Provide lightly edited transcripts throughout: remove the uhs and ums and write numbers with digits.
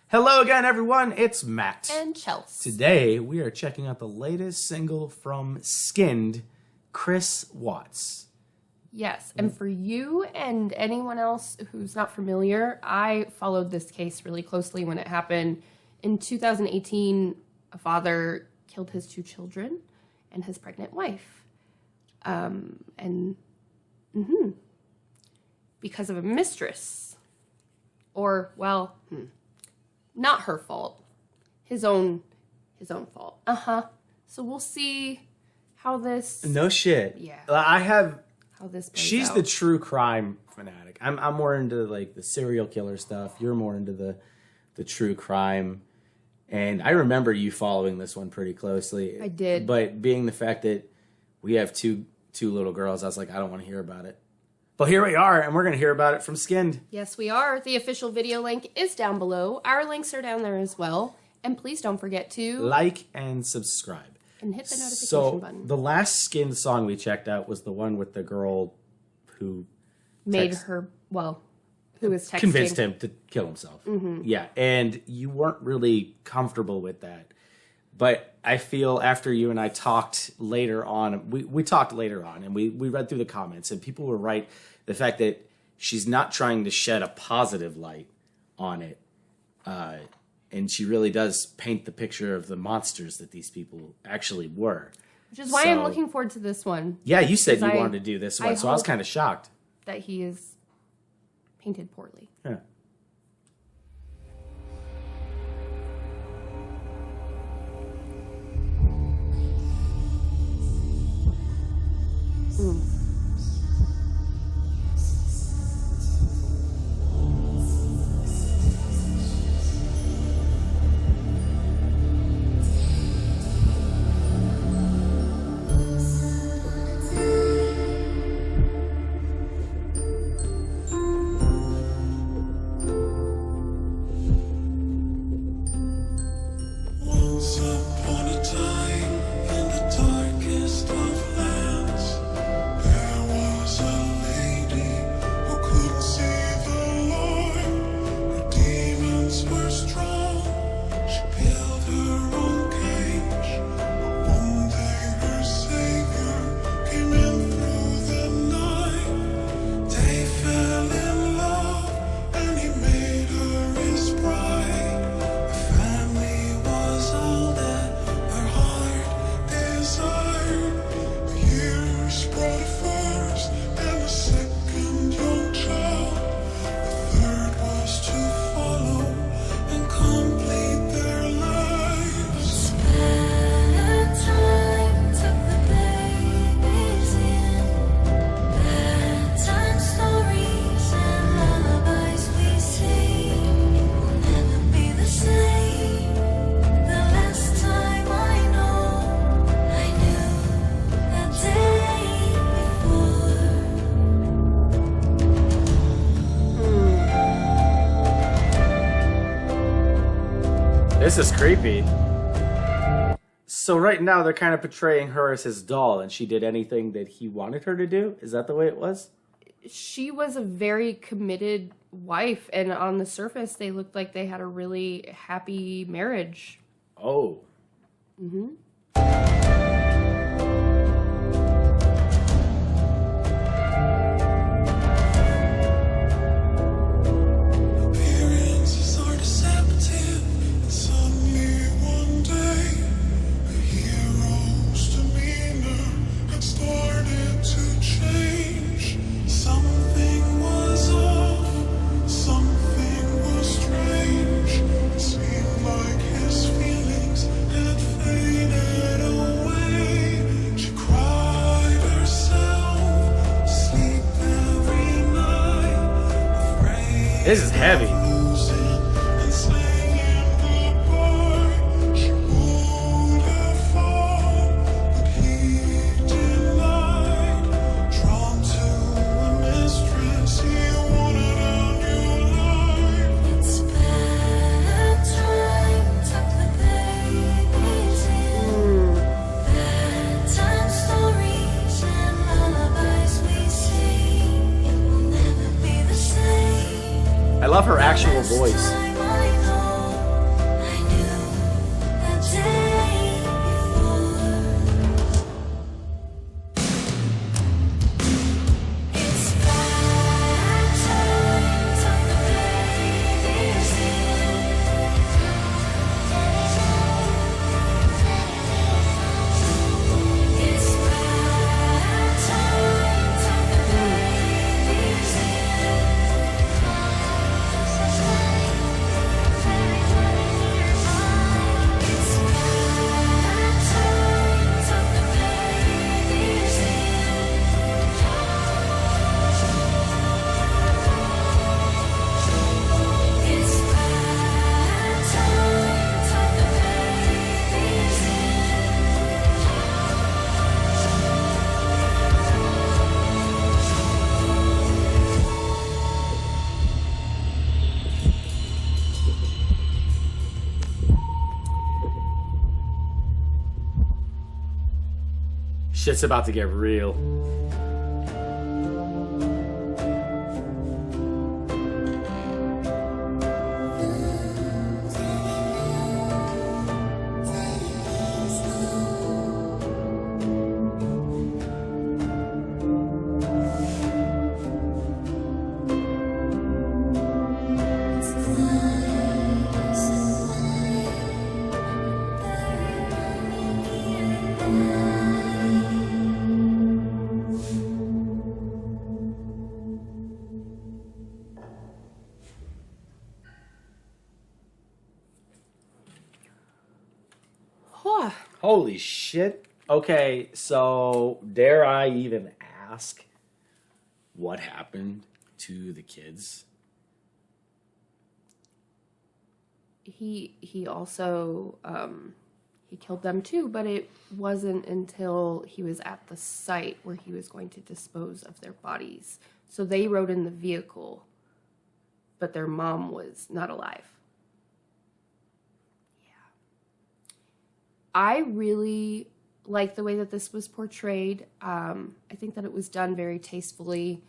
Hello again, everyone. It's Matt. And Chels. Today, we are checking out the latest single from Skynd, Chris Watts. Yes, and for you and anyone else who's not familiar, I followed this case really closely when it happened. In 2018, a father killed his 2 children and his pregnant wife. Because of a mistress. Or, well, not her fault. His own fault. So we'll see how this... No shit. Yeah. How this plays She's out. the true crime fanatic. I'm more into like the serial killer stuff. You're more into the true crime. And I remember you following this one pretty closely. I did. But being the fact that we have two little girls, I was like, I don't want to hear about it. But here we are, and we're going to hear about it from Skynd. Yes, we are. The official video link is down below. Our links are down there as well. And please don't forget to... like and subscribe. And hit the notification button. So, the last Skynd song we checked out was the one with the girl who... who was texting. Convinced him to kill himself. Mm-hmm. Yeah, and you weren't really comfortable with that. But I feel after you and I talked later on, we talked later on, and we read through the comments, and people were right. The fact that she's not trying to shed a positive light on it, and she really does paint the picture of the monsters that these people actually were. Which is why I'm looking forward to this one. Yeah, you said you wanted to do this one, so I was kind of shocked. That he is painted poorly. Yeah. This is creepy. So right now they're kind of portraying her as his doll, and she did anything that he wanted her to do? Is that the way it was? She was a very committed wife, and on the surface they looked like they had a really happy marriage. Oh. Mm-hmm. This is heavy. I love her actual voice. Shit's about to get real. Holy shit. Okay, so dare I even ask what happened to the kids? He also he killed them too, but it wasn't until he was at the site where he was going to dispose of their bodies. So they rode in the vehicle, but their mom was not alive. I really like the way that this was portrayed. I think that it was done very tastefully.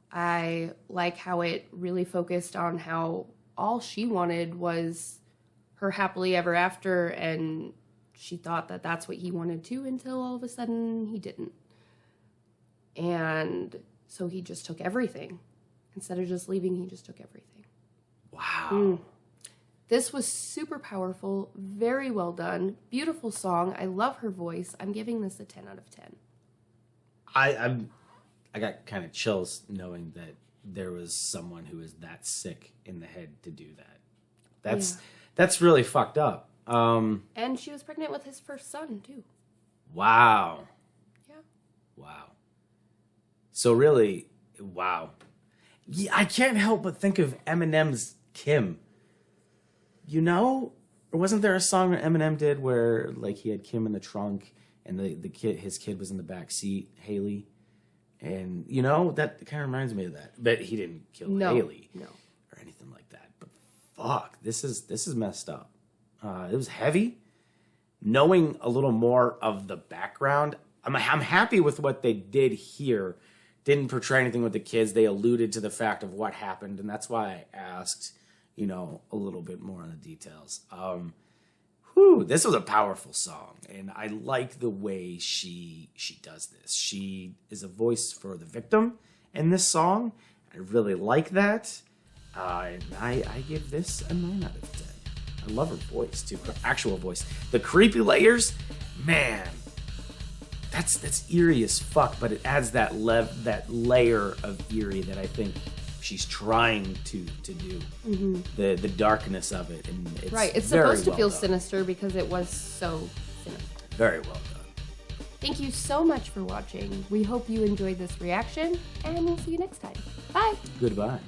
I like how it really focused on how all she wanted was her happily ever after, and she thought that that's what he wanted too, until all of a sudden he didn't. And so he just took everything. Instead of just leaving, he just took everything. Wow. This was super powerful, very well done, beautiful song. I love her voice. I'm giving this a 10 out of 10. I got kind of chills knowing that there was someone who was that sick in the head to do that. That's really fucked up. And she was pregnant with his first son too. Wow. Yeah. Wow. So really, wow. Yeah, I can't help but think of Eminem's Kim. You know, or wasn't there a song that Eminem did where like he had Kim in the trunk and his kid was in the back seat, Haley, and you know that kind of reminds me of that. But he didn't kill Haley, or anything like that. But fuck, this is messed up. It was heavy. Knowing a little more of the background, I'm happy with what they did here. Didn't portray anything with the kids. They alluded to the fact of what happened, and that's why I asked, you know, a little bit more on the details. This was a powerful song, and I like the way she does this. She is a voice for the victim in this song. I really like that. And I give this a 9 out of 10. I love her voice, too. Her actual voice. The creepy layers, man, that's eerie as fuck, but it adds that layer of eerie that I think she's trying to do. Mm-hmm. The darkness of it, and it's right. It's very supposed to feel done. sinister because it was so sinister. Very well done. Thank you so much for watching. We hope you enjoyed this reaction, and we'll see you next time. Bye. Goodbye.